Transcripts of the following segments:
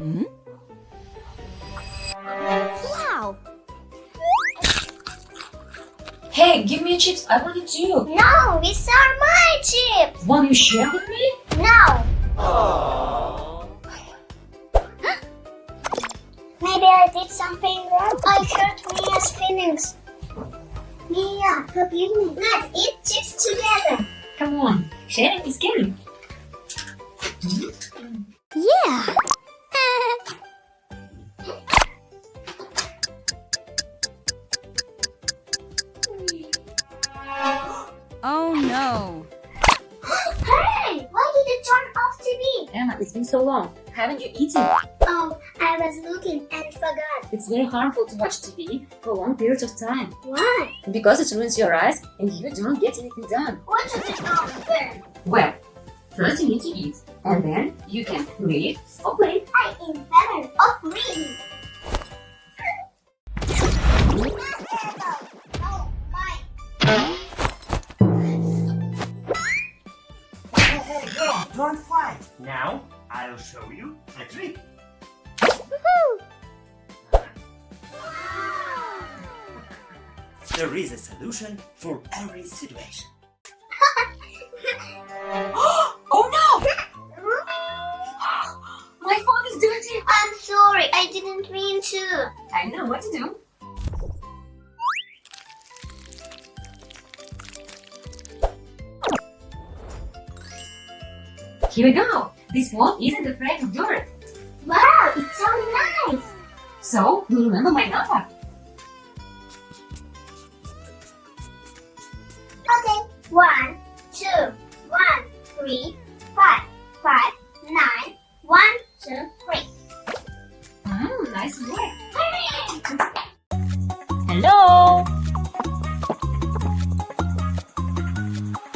Hmm? Wow! Hey, give me chips. I want it too. No, these are my chips. Want you share with me? No. Maybe I did something wrong. I hurt Mia's feelings. Mia, forgive me. Let's eat chips together. Come on, sharing is caring. Yeah! Oh no! Hey, why did you turn off TV? Emma, it's been so long. Haven't you eaten? Oh, I was looking and forgot. It's very harmful to watch TV for long periods of time Why? because it ruins your eyes and you don't get anything done. What should I do then? Well, first you need to eat, and then you can read or play. I am better of reading. Oh, my. Hey, don't fight. Now, I'll show you a trick. There is a solution for every situation. Oh no! My phone is dirty. I'm sorry, I didn't mean to. I know what to do. Here we go. This phone isn't afraid of dirt. Wow, it's so nice. So, you remember my number. Okay, 1, 2, 1, 3, 5, 5, 9, 1, 2, 3. Nice work. Hello!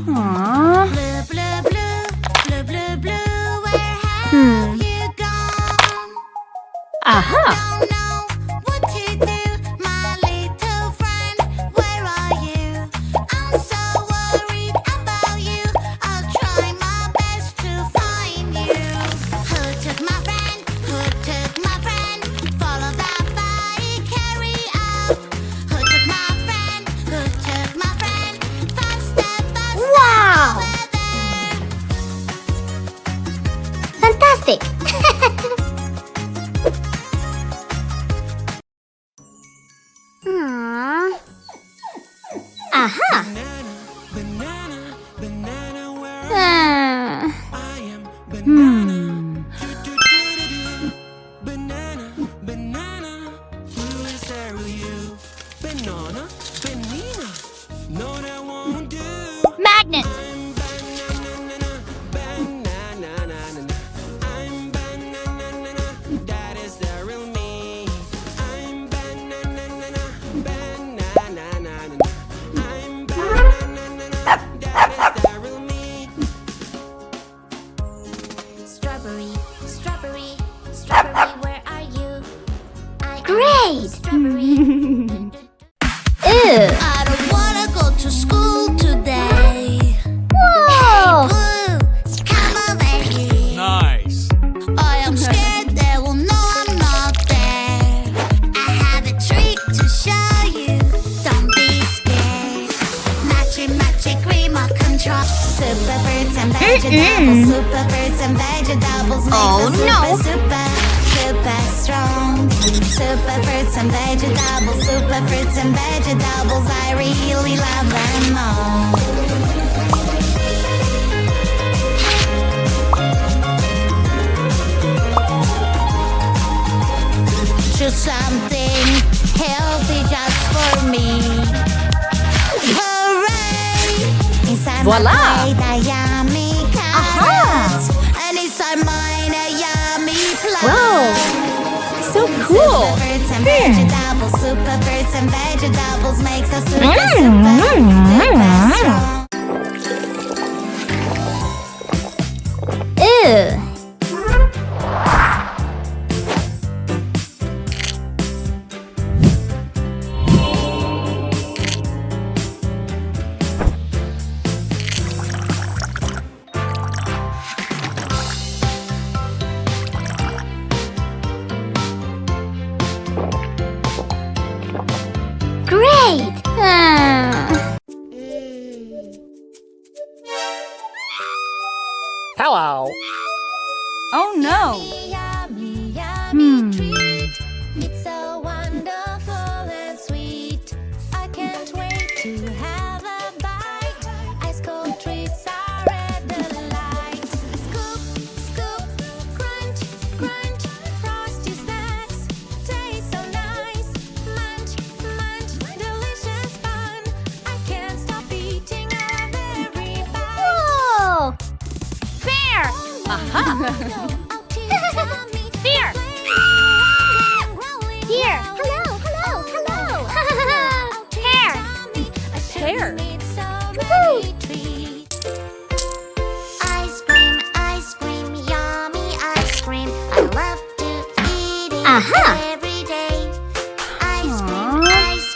Aww. Blue, blue, blue, blue, blue, blue, where have you gone? Aha! Don't know what to do, my little friend, where are you? I'm so worried about you, I'll try my best to find you. Who took my friend? Who took my friend? Follow that bike, carry up. Who took my friend? Who took my friend? Fast step, Wow! over there. Fantastic! Aww. Aha! Ah. Hmm. Magnet! Strawberry, strawberry, strawberry, where are you? I am Great! Strawberry. Ew! I don't wanna go to school today. Whoa! Blue, come over here. Nice. I am scared they will know I'm not there. I have a trick to show you. Don't be scared. Matchy, matchy, remote control. Super fruits and vegetables. Super fruits and vegetables. Oh, Makes us no. super, super strong. Super fruits and vegetables. Super fruits and vegetables. I really love them all. Choose something healthy just for me. Hooray! Inside Voila! my plate, a yummy carrot. Aha! And inside mine, a yummy plum. Wow! So cool! Super fruits and vegetables, super fruits and vegetables makes us super, super strong. Ew! no. Yummy, Hmm. treat. It's so wonderful and sweet. I can't wait to have a bite. Ice cold treats are a delight. Scoop, scoop, crunch, crunch. Frosty snacks taste so nice. Munch, munch, delicious fun. I can't stop eating of every bite. Whoa! Bear! Aha! Bear! Here! Hello! Hello! Hello! Pear! Pear! Woohoo! Ice cream, yummy ice cream. I love to eat it Aha. every day. Ice Aww.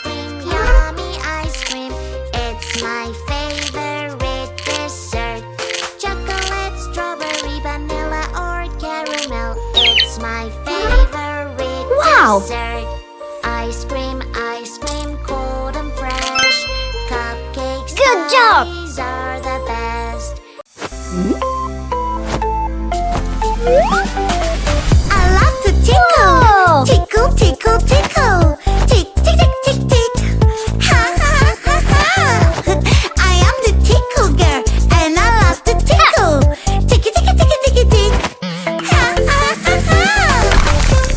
cream, yummy ice cream. It's my favorite dessert. Chocolate, strawberry, vanilla, or caramel. It's my favorite Wow. dessert. Ice cream, cold and fresh. Cupcakes, Good job. these are the best. I love to tickle. Whoa. Tickle, tickle, tickle. Tick, tick, tick, tick, tick. Ha, ha, ha, ha. I am the tickle girl, and I love to tickle. Ticky, ticky, ticky, ticky, tick. Ha, ha, ha, ha.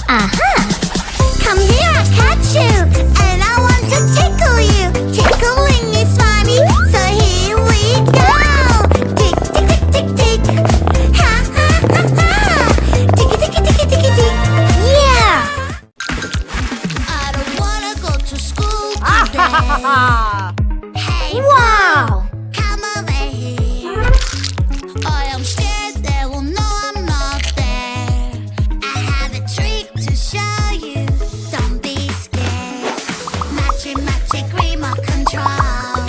Aha! Come here, I catch you, and I want to tickle you. Tickling is funny, so here we go. Tick, tick, tick, tick, tick. Ha, ha, ha, ha. Ticky, ticky, ticky, ticky, tick. Yeah! I don't wanna go to school today. Hey, Wow! come over here. I am scared they will know I'm not there. I have a trick to show you. Don't be scared. Magic, magic remote control.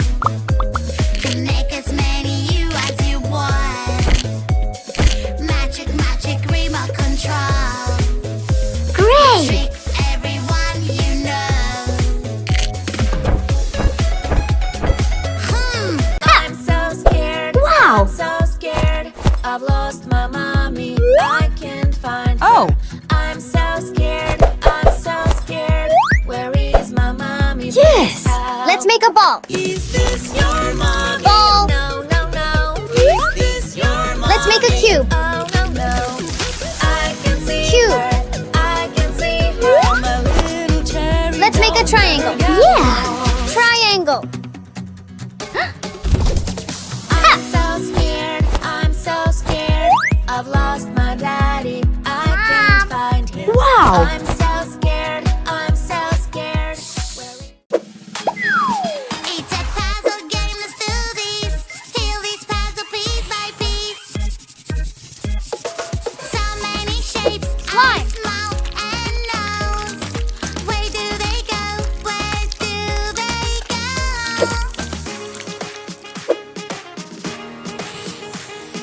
Can make as many you as you want. Magic, magic remote control. Great! Trick everyone you know. I'm so scared. Wow! I'm so scared. I've lost my mommy. I can't find her. Oh! I'm so scared. I'm so scared. Where is my mommy? Yes! Let's make a ball. Is this your mommy? Ball. No, no, no. Is this your mommy? Let's make a cube. Oh, no, no. I can see Cube. her. I can see her. My little cherry Let's make a triangle. Yeah! Triangle. I'm so scared. I'm so scared. I've lost my daddy. I can't find him. Wow! I'm so scared. I'm so scared. It's a puzzle game. Let's do this. Steal this puzzle piece by piece. So many shapes. Slime. Eyes, mouth, and nose. Where do they go? Where do they go?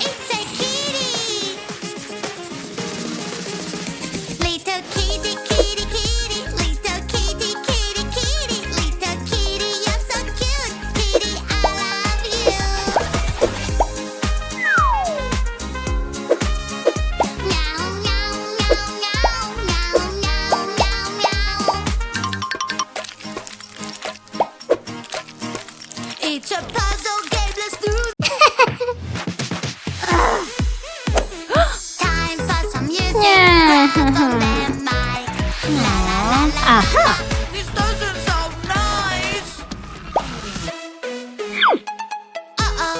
It's a kitty. Little kitty, kitty, kitty. Little kitty, kitty, kitty. Little kitty, you're so cute. Kitty, I love you. Meow, meow, meow, meow, meow, meow, meow. It's a puzzle game. Let's do time for some music. Yeah. Grab on that mic. La la la la. Aha! This doesn't sound nice. Uh-oh,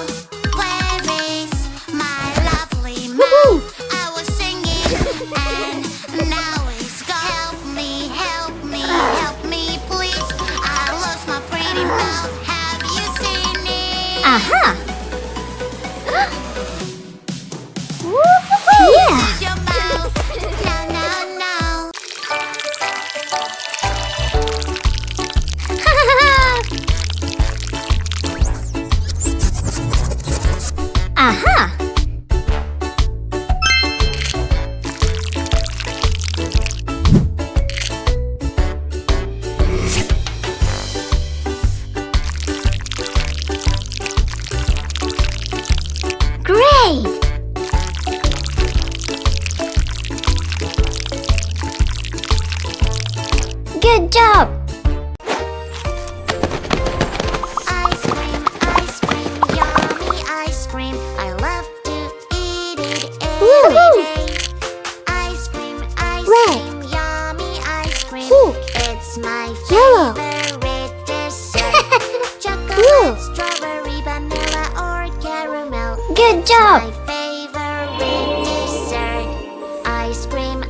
where is my lovely mouth? I was singing and now it's gone. Help me, help me, help me, please. I lost my pretty mouth. Have you seen it? Aha! Woohoo! Yeah! This is your mouth. No, no, no. Aha! strawberry, vanilla, or caramel. Good job. My favorite dessert, ice cream.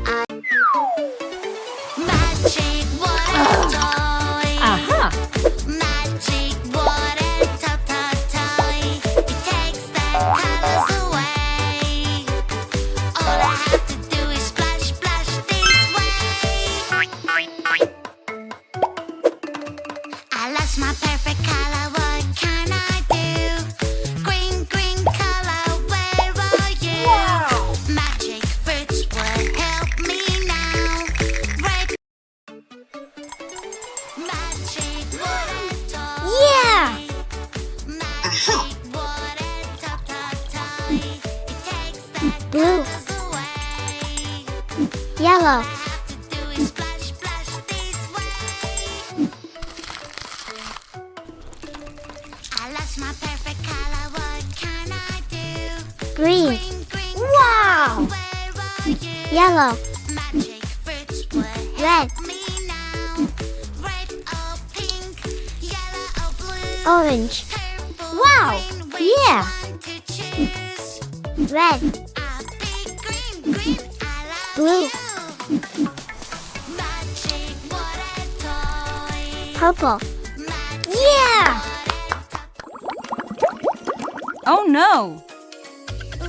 Magic water toy. Aha. Magic water toy. It takes the colors away. All I have to do is splash, splash this way. I lost my perfect color. What can I do? Green, green color. Where are you? Magic fruits will help me now. Red. Magic water toy. Yeah. Magic water toy. It takes the Blue. colors away. Yellow. Have to do is splash, splash this way. I lost my perfect color. What can I do? Green. Green, green. Wow. Where are you? Yellow. Magic fruits will Red. help me now. Red or pink, yellow or blue. Orange. Purple, Wow. green, which Yeah. one to choose? Red. A big green, green, I love Blue. you. Magic water toy. Purple. Magic Yeah. Oh no!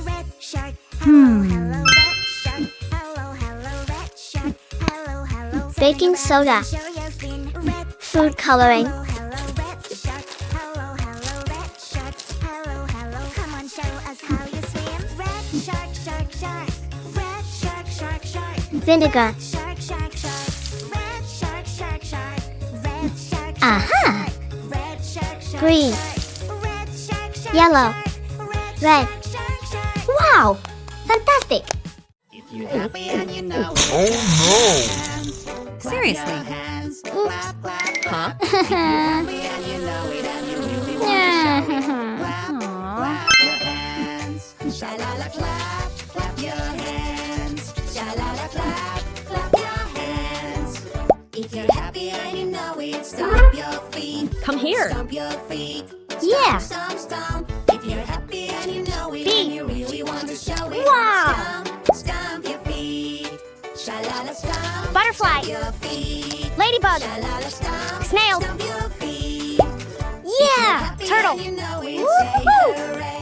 red shirt. Hmm. Hello, red shirt. Hello, hello, red shirt. Hello, hello. Baking soda. Show your fin. Red Food coloring. hello, hello, red shirt. Hello, hello, red shirt. Hello, hello. Come on, show us how you swim. Red shark, shark, shark. Red shark, shark, shark. Vinegar. Shark, shark, shark. Red shark, shark, shark. Red shark, shark, Aha. shark. Red shark, shark, Green. shark. Red shark, shark, Yellow. shark. Red Red. shark, shark, shark. Wow. Fantastic. If you're happy and you know it. Seriously? Huh? Happy and you know it and you really want to show it. Clap your hands. Sha-la-la clap, clap your hands. Sha-la-la clap, clap your hands. If you're happy and you know it, stomp your feet. Come here. Stomp your feet. Yeah. Stomp, stomp. If you're happy and you know it Feet. and you really want to show it. Wow. Stomp, stomp your feet. Sha-la-la stomp. Butterfly. Stomp your feet. Ladybug. Sha-la-la stomp. Snail. Stomp your feet. Yeah. Happy Turtle. and you know it, Woo-hoo. say hooray.